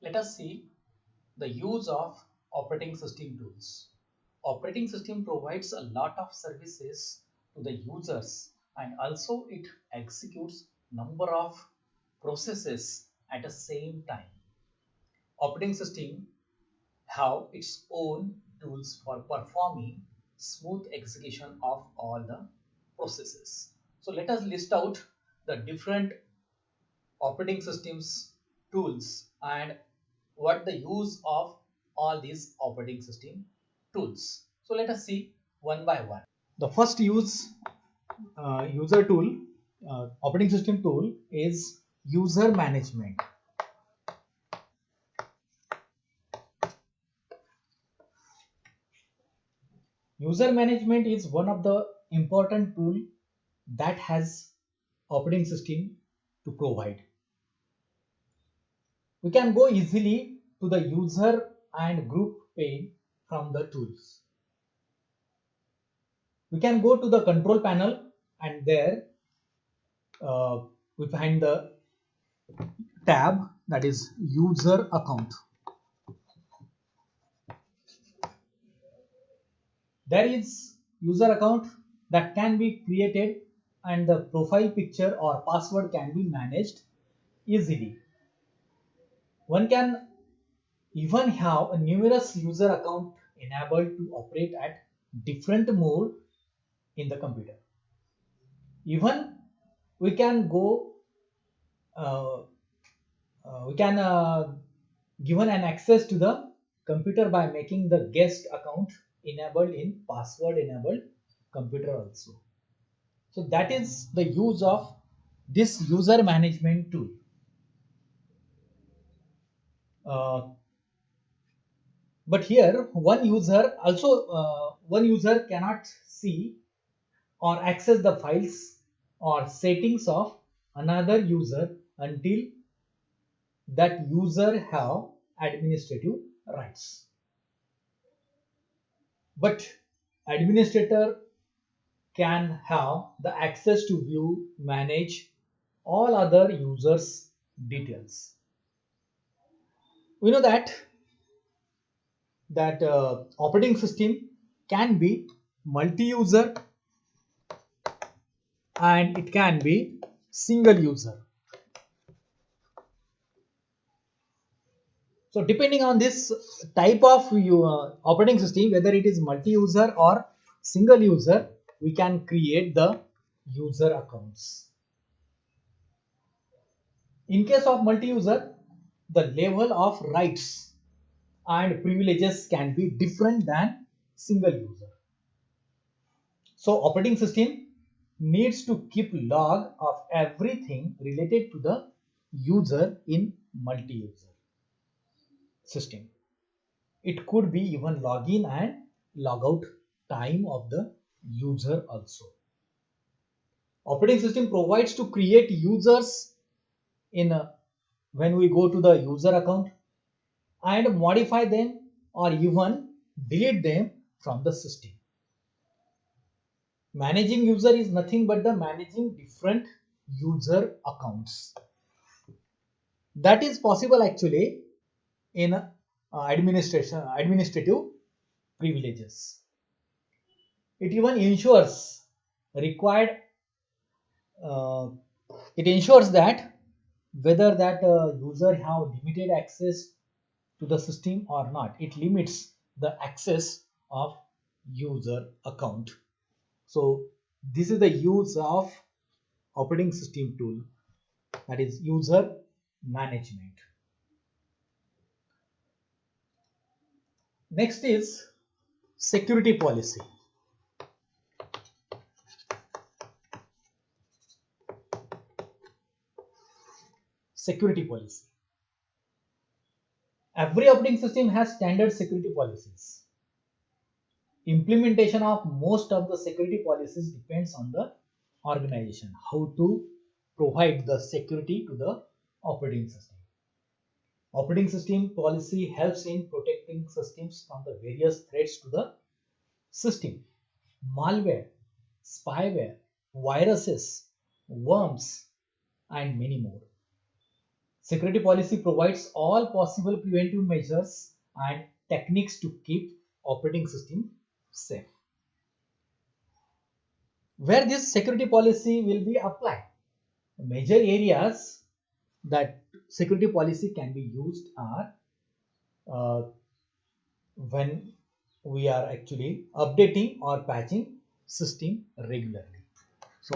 Let us see the use of operating system tools. Operating system provides a lot of services to the users and also it executes number of processes at the same time. Operating system have its own tools for performing smooth execution of all the processes. So let us list out the different operating systems tools and what the use of all these operating system tools. So let us see one by one. The first user tool, operating system tool is user management. User management is one of the important tool that has operating system to provide. We can go easily to the user and group pane from the tools. We can go to the control panel and there we find the tab that is user account. There is user account that can be created and the profile picture or password can be managed easily. One can even have a numerous user account enabled to operate at different mode in the computer. Even we can go we can given an access to the computer by making the guest account enabled in password enabled computer also. So that is the use of this user management tool. But here one user cannot see or access the files or settings of another user until that user have administrative rights. But administrator can have the access to view, manage all other users' details. We know that operating system can be multi-user and it can be single user. So depending on this type of operating system, whether it is multi-user or single user, we can create the user accounts. In case of multi-user, the level of rights and privileges can be different than single user. So operating system needs to keep log of everything related to the user in multi-user system. It could be even login and logout time of the user also. Operating system provides to create users when we go to the user account and modify them or even delete them from the system. Managing user is nothing but the managing different user accounts. That is possible actually in administrative privileges. It even ensures required. It ensures that whether that user have limited access to the system or not. It limits the access of user account. So this is the use of operating system tool, that is user management. Next is security policy. Security policy. Every operating system has standard security policies. Implementation of most of the security policies depends on the organization, how to provide the security to the operating system. Operating system policy helps in protecting systems from the various threats to the system: malware, spyware, viruses, worms, and many more. Security policy provides all possible preventive measures and techniques to keep operating system safe. Where this security policy will be applied, major areas that security policy can be used are uh, when we are actually updating or patching system regularly. So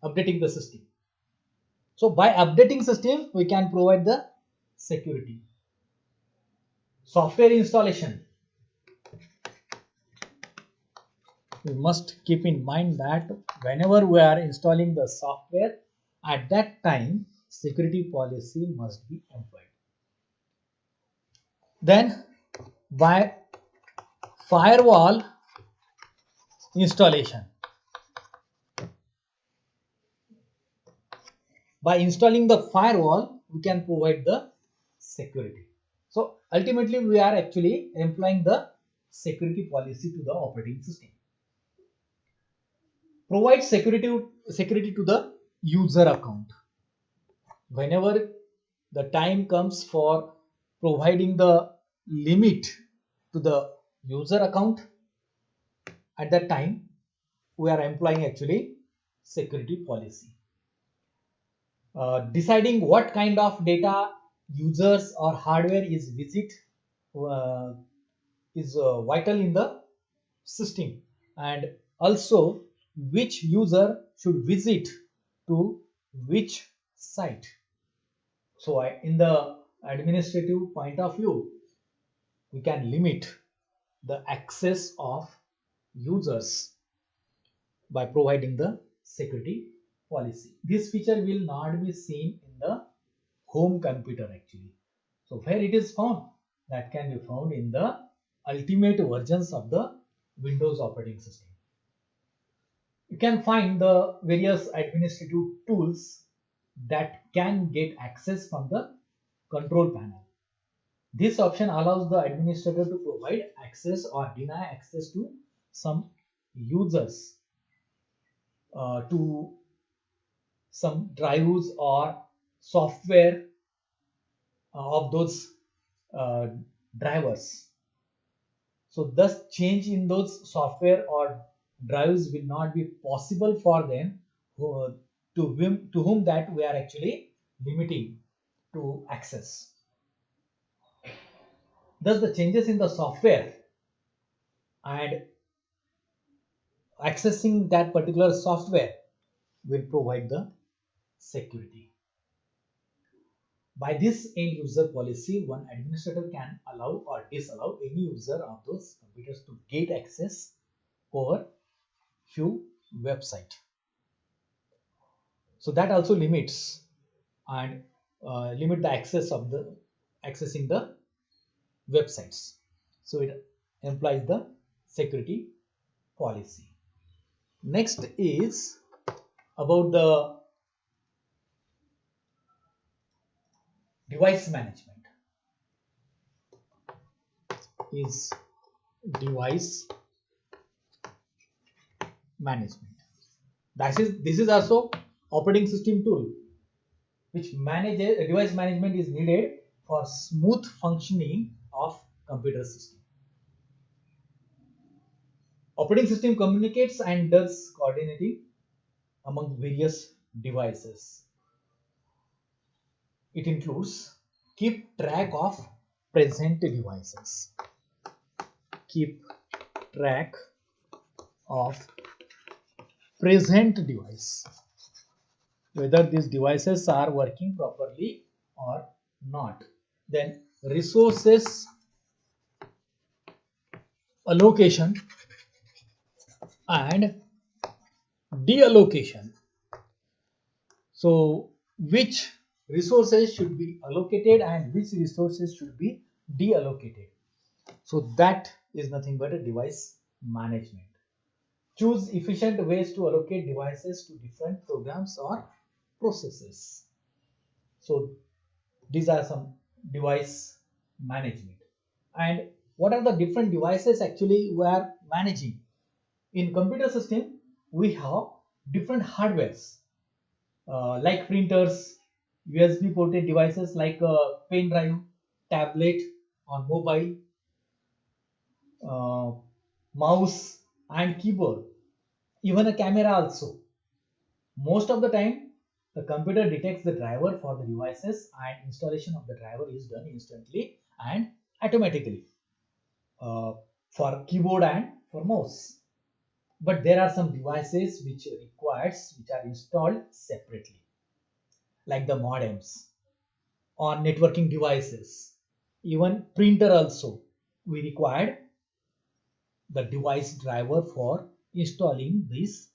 updating the system. So by updating system, we can provide the security. Software installation. We must keep in mind that whenever we are installing the software, at that time security policy must be employed. Then by firewall installation. By installing the firewall, we can provide the security. So ultimately, we are actually employing the security policy to the operating system. Provide security to the user account. Whenever the time comes for providing the limit to the user account, at that time we are employing actually security policy. Deciding what kind of data users or hardware uh, is vital in the system, and also which user should visit to which site. So in the administrative point of view, we can limit the access of users by providing the security policy. This feature will not be seen in the home computer actually. So where it is found? That can be found in the ultimate versions of the Windows operating system. You can find the various administrative tools that can get access from the control panel. This option allows the administrator to provide access or deny access to some users to some drives or software of those uh, drivers. So thus change in those software or drives will not be possible for them to whom that we are actually limiting to access. Thus the changes in the software and accessing that particular software will provide the security. By this end user policy, one administrator can allow or disallow any user of those computers to get access over few website. So that also limits and limit the access of the accessing the websites. So it implies the security policy. Next is about the device management. Is device management. This is also operating system tool which manages device management is needed for smooth functioning of computer system. Operating system communicates and does coordinating among various devices. It includes keep track of present devices, keep track of present device, whether these devices are working properly or not. Then resources allocation and deallocation. So which resources should be allocated and which resources should be deallocated. So that is nothing but a device management. Choose efficient ways to allocate devices to different programs or processes. So these are some device management. And what are the different devices actually we are managing? In computer system, we have different hardwares. like printers, USB ported devices like pen drive, tablet on mobile, uh, mouse and keyboard, even a camera also. Most of the time, the computer detects the driver for the devices and installation of the driver is done instantly and automatically uh, for keyboard and for mouse. But there are some devices which are installed separately, like the modems or networking devices. Even printer also, we required the device driver for installing this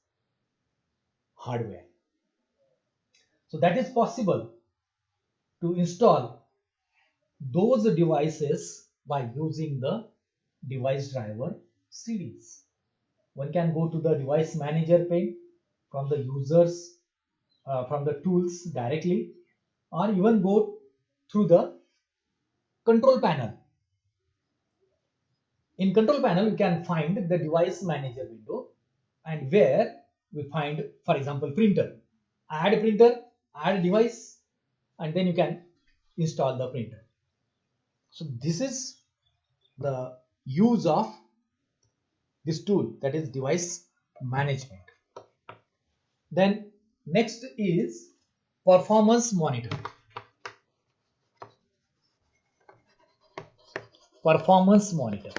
hardware. So that is possible to install those devices by using the device driver series. One can go to the device manager pane from the users from the tools directly, or even go through the control panel. In control panel, we can find the device manager window, and where we find, for example, printer, add device, and then you can install the printer. So this is the use of this tool, that is device management. Then next is performance monitor. Performance monitor.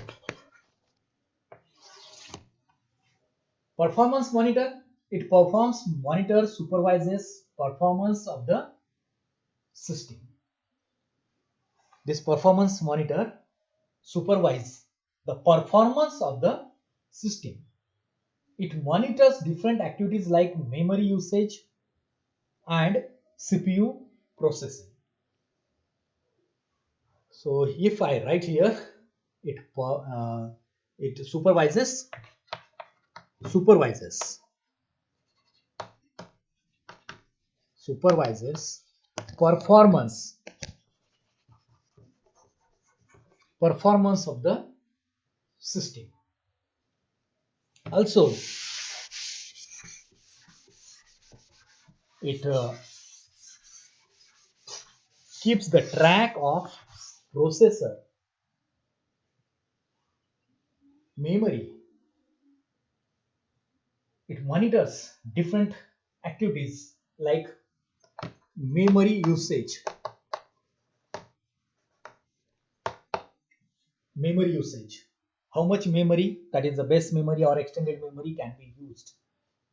Performance monitor, it performs, monitors, supervises performance of the system. This performance monitor supervises the performance of the system. It monitors different activities like memory usage and CPU processing. So if I write here, it it supervises performance of the system. Also, it keeps the track of processor, memory. It monitors different activities like memory usage. Memory usage. How much memory, that is the base memory or extended memory, can be used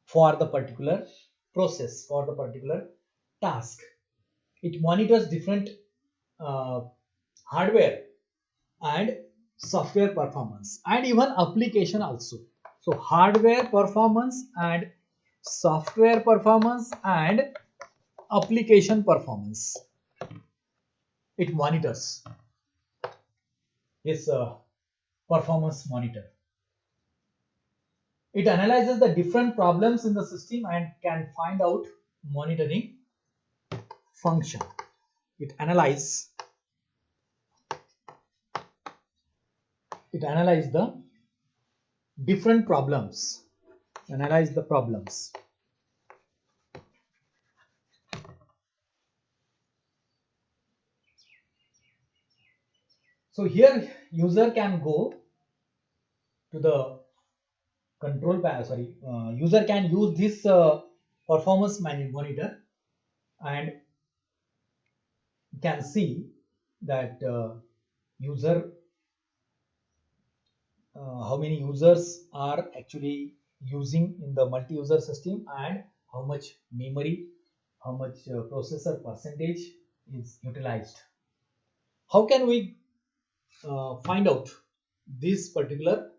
for the particular process, for the particular task. It monitors different uh, hardware and software performance and even application also. So hardware performance and software performance and application performance, it monitors. This performance monitor, it analyzes the different problems in the system and can find out monitoring function. It analyzes the different problems. Analyze the problems. So here user can go to the control panel. User can use this performance monitor and can see that user how many users are actually using in the multi-user system and how much memory, how much processor percentage is utilized. How can we find out this particular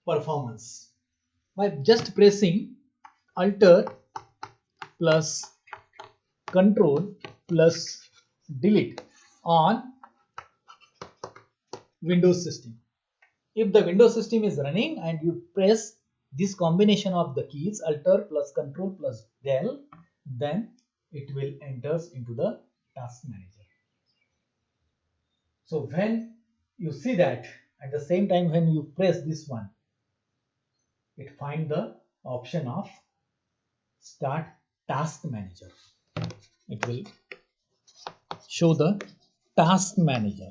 performance? By just pressing Alt plus Control plus Delete on Windows system. If the Windows system is running and you press this combination of the keys Alt plus Control plus Del, then it will enters into the task manager. So when you see that, at the same time when you press this one, it find the option of start task manager. It will show the task manager,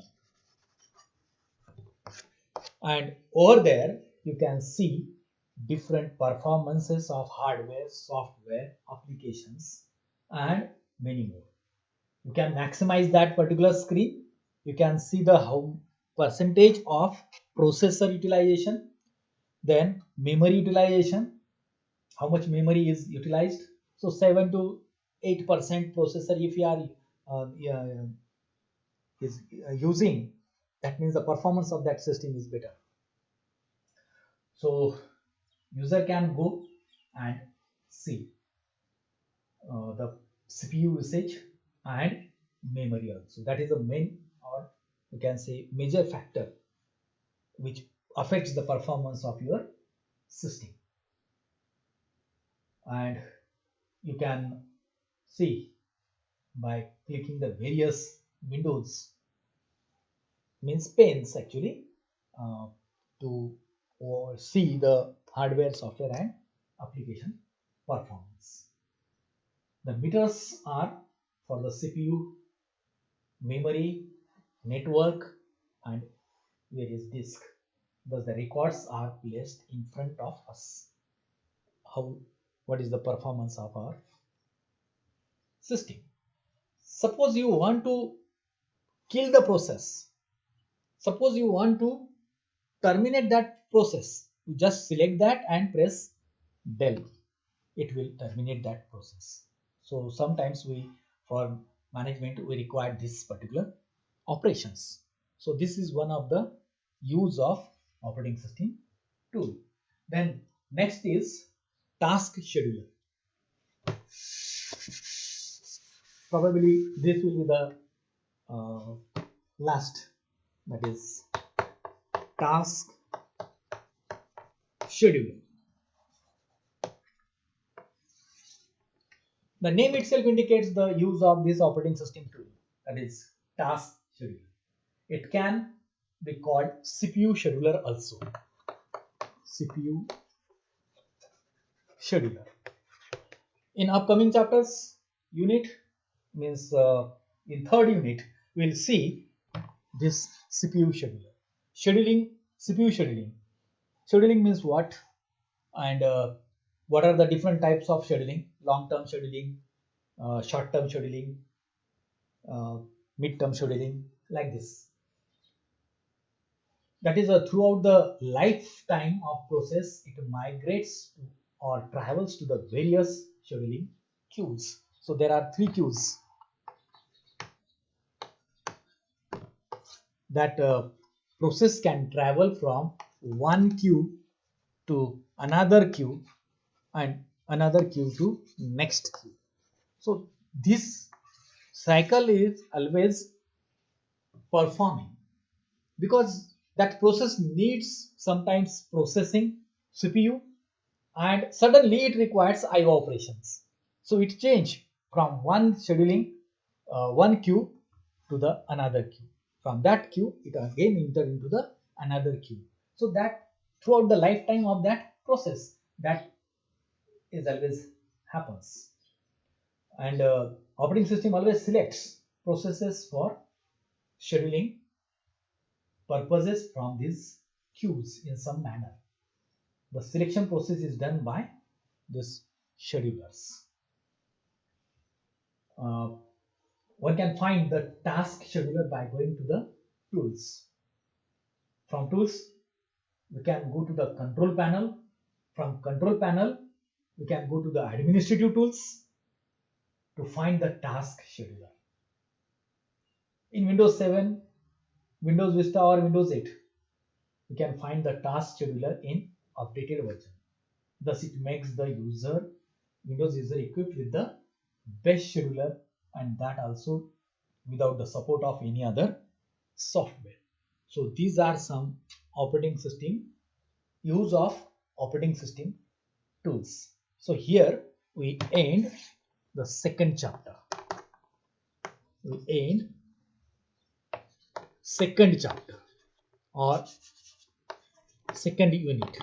and over there you can see different performances of hardware, software, applications, and many more. You can maximize that particular screen. You can see the how percentage of processor utilization, then memory utilization, how much memory is utilized. So 7 to 8% processor if you are yeah, is using, that means the performance of that system is better. So user can go and see the CPU usage and memory also. That is the main, or you can say major factor which affects the performance of your system. And you can see by clicking the various windows, means panes actually, to see the hardware, software, and application performance. The meters are for the CPU, memory, network, and various disk. Thus the records are placed in front of us. What is the performance of our system? Suppose you want to kill the process. Suppose you want to terminate that process. You just select that and press del. It will terminate that process. So sometimes for management, we require this particular operations. So this is one of the use of operating system tool. Then next is task scheduler. Probably this will be the last, that is task scheduler. The name itself indicates the use of this operating system tool, that is task scheduler. It can be called CPU scheduler also. CPU scheduler. In upcoming chapters, unit means in third unit, we'll see this CPU scheduler. Scheduling, CPU scheduling. Scheduling means what? And what are the different types of scheduling? Long-term scheduling, short-term scheduling, mid-term scheduling, like this. That is throughout the lifetime of process, it migrates to or travels to the various scheduling queues. So there are 3 queues that process can travel from one queue to another queue and another queue to next queue. So this cycle is always performing, because that process needs sometimes processing CPU, and suddenly it requires IO operations. So it change from one scheduling one queue to the another queue. From that queue, it again enter into the another queue. So that throughout the lifetime of that process, that is always happens. And operating system always selects processes for scheduling purposes from these queues in some manner. The selection process is done by these schedulers. One can find the task scheduler by going to the tools. From tools, we can go to the control panel. From control panel, we can go to the administrative tools to find the task scheduler. In Windows 7, Windows Vista, or Windows 8, we can find the task scheduler in updated version. Thus, it makes the Windows user equipped with the best scheduler, and that also without the support of any other software. So these are some operating system use of operating system tools. So here we end the second chapter. We end second chapter or second unit.